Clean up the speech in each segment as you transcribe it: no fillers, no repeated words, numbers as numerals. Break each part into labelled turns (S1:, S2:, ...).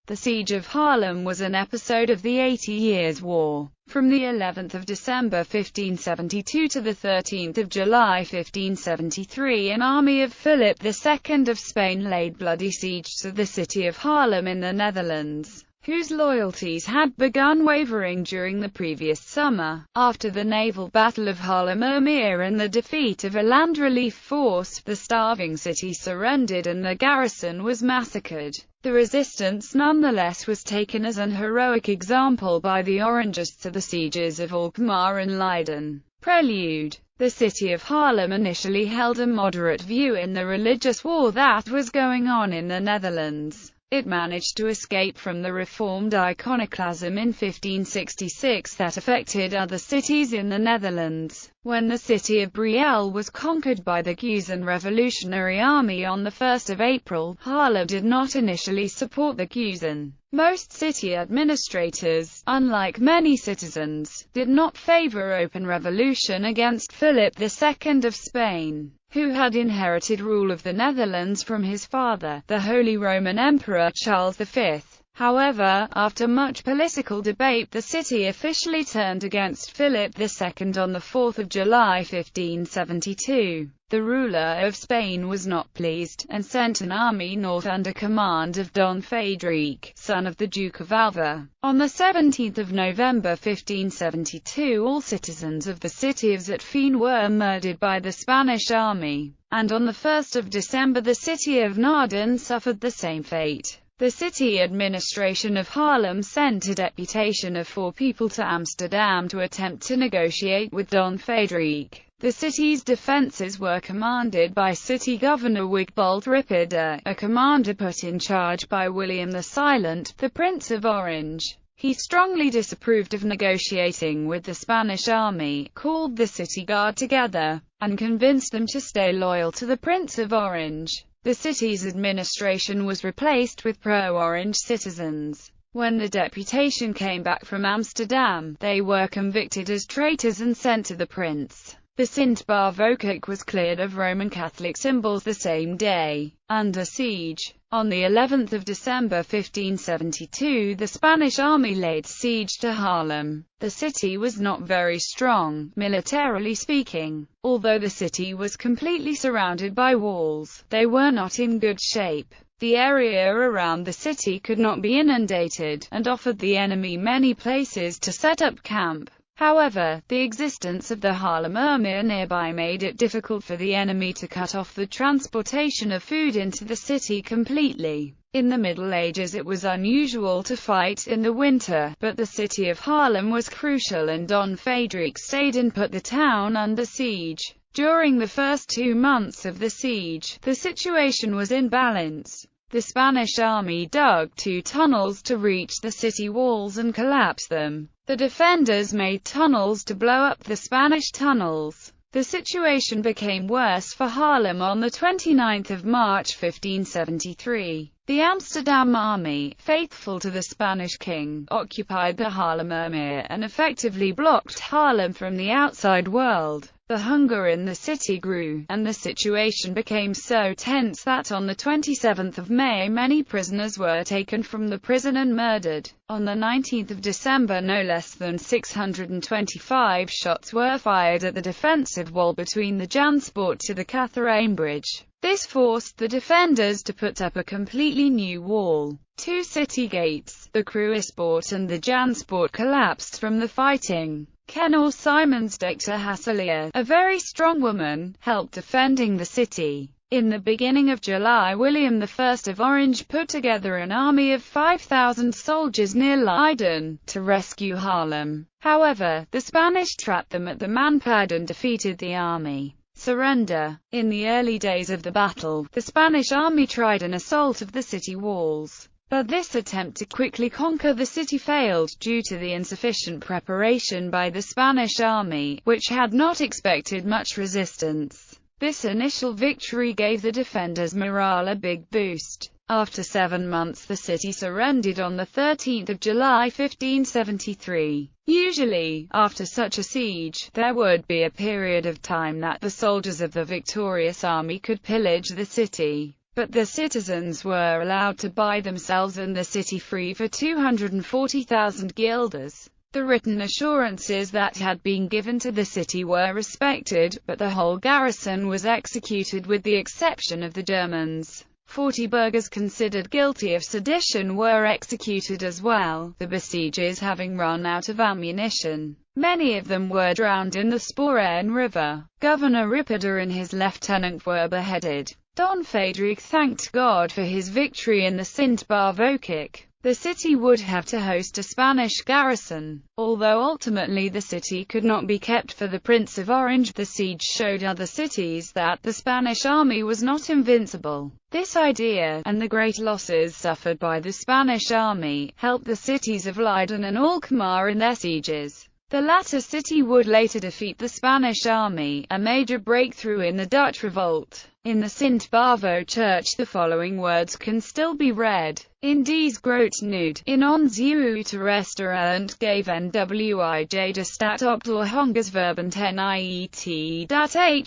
S1: The Siege of Haarlem was an episode of the 80 Years' War. From the 11th of December 1572 to the 13th of July 1573, an army of Philip II of Spain laid bloody siege to the city of Haarlem in the Netherlands, whose loyalties had begun wavering during the previous summer. After the naval battle of Haarlemmermeer and the defeat of a land relief force, the starving city surrendered and the garrison was massacred. The resistance nonetheless was taken as an heroic example by the Orangists to the sieges of Alkmaar and Leiden. Prelude. The city of Haarlem initially held a moderate view in the religious war that was going on in the Netherlands. It managed to escape from the reformed iconoclasm in 1566 that affected other cities in the Netherlands. When the city of Brielle was conquered by the Geuzen Revolutionary Army on 1 April, Haarlem did not initially support the Geuzen. Most city administrators, unlike many citizens, did not favor open revolution against Philip II of Spain, who had inherited rule of the Netherlands from his father, the Holy Roman Emperor Charles V. However, after much political debate, the city officially turned against Philip II on 4 July 1572. The ruler of Spain was not pleased, and sent an army north under command of Don Frederic, son of the Duke of Alva. On 17 November 1572, all citizens of the city of Zutphen were murdered by the Spanish army, and on 1 December the city of Naarden suffered the same fate. The city administration of Haarlem sent a deputation of 4 people to Amsterdam to attempt to negotiate with Don Frederic. The city's defences were commanded by city governor Wigbold Ripperda, a commander put in charge by William the Silent, the Prince of Orange. He strongly disapproved of negotiating with the Spanish army, called the city guard together, and convinced them to stay loyal to the Prince of Orange. The city's administration was replaced with pro-Orange citizens. When the deputation came back from Amsterdam, they were convicted as traitors and sent to the prince. The Sint-Bar Vokek was cleared of Roman Catholic symbols the same day. Under siege. On the 11th of December 1572, the Spanish army laid siege to Haarlem. The city was not very strong, militarily speaking. Although the city was completely surrounded by walls, they were not in good shape. The area around the city could not be inundated, and offered the enemy many places to set up camp. However, the existence of the Haarlemmermeer nearby made it difficult for the enemy to cut off the transportation of food into the city completely. In the Middle Ages it was unusual to fight in the winter, but the city of Haarlem was crucial and Don Frederic stayed and put the town under siege. During the first 2 months of the siege, the situation was in balance. The Spanish army dug 2 tunnels to reach the city walls and collapse them. The defenders made tunnels to blow up the Spanish tunnels. The situation became worse for Haarlem on 29 March 1573. The Amsterdam army, faithful to the Spanish king, occupied the Haarlemmermeer and effectively blocked Haarlem from the outside world. The hunger in the city grew, and the situation became so tense that on 27 May many prisoners were taken from the prison and murdered. On 19 December no less than 625 shots were fired at the defensive wall between the Janspoort to the Catherine Bridge. This forced the defenders to put up a completely new wall. 2 city gates, the Kruispoort and the Janspoort, collapsed from the fighting. Kenor Simonsdochter Hasselier, a very strong woman, helped defending the city. In the beginning of July, William I of Orange put together an army of 5,000 soldiers near Leiden, to rescue Haarlem. However, the Spanish trapped them at the Manpad and defeated the army. Surrender. In the early days of the battle, the Spanish army tried an assault of the city walls. But this attempt to quickly conquer the city failed, due to the insufficient preparation by the Spanish army, which had not expected much resistance. This initial victory gave the defenders' morale a big boost. After 7 months the city surrendered on 13 July 1573. Usually, after such a siege, there would be a period of time that the soldiers of the victorious army could pillage the city. but the citizens were allowed to buy themselves and the city free for 240,000 guilders. The written assurances that had been given to the city were respected, but the whole garrison was executed with the exception of the Germans. 40 burghers considered guilty of sedition were executed as well, the besiegers having run out of ammunition. Many of them were drowned in the Sporene River. Governor Ripperda and his lieutenant were beheaded. Don Frederick thanked God for his victory in the Sint-Bavokick. The city would have to host a Spanish garrison. Although ultimately the city could not be kept for the Prince of Orange, the siege showed other cities that the Spanish army was not invincible. This idea, and the great losses suffered by the Spanish army, helped the cities of Leiden and Alkmaar in their sieges. The latter city would later defeat the Spanish army, a major breakthrough in the Dutch revolt. In the Sint-Bavo church the following words can still be read: In deze groot nood, in ons te restaurant gaven wij de stad op door hongersverband niet dat hij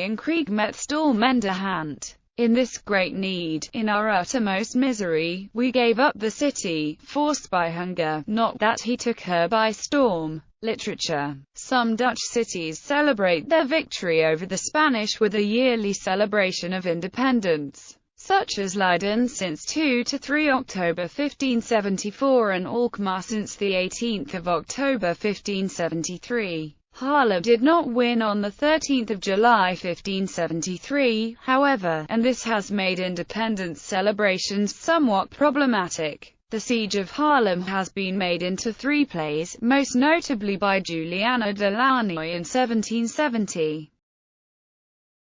S1: en krieg met storm in de hand. In this great need, in our uttermost misery, we gave up the city, forced by hunger, not that he took her by storm. Literature. Some Dutch cities celebrate their victory over the Spanish with a yearly celebration of independence, such as Leiden since 2 to 3 October 1574 and Alkmaar since the 18th of October 1573. Haarlem did not win on the 13th of July 1573, however, and this has made independence celebrations somewhat problematic. The Siege of Haarlem has been made into 3 plays, most notably by Juliana de Lannoy in 1770.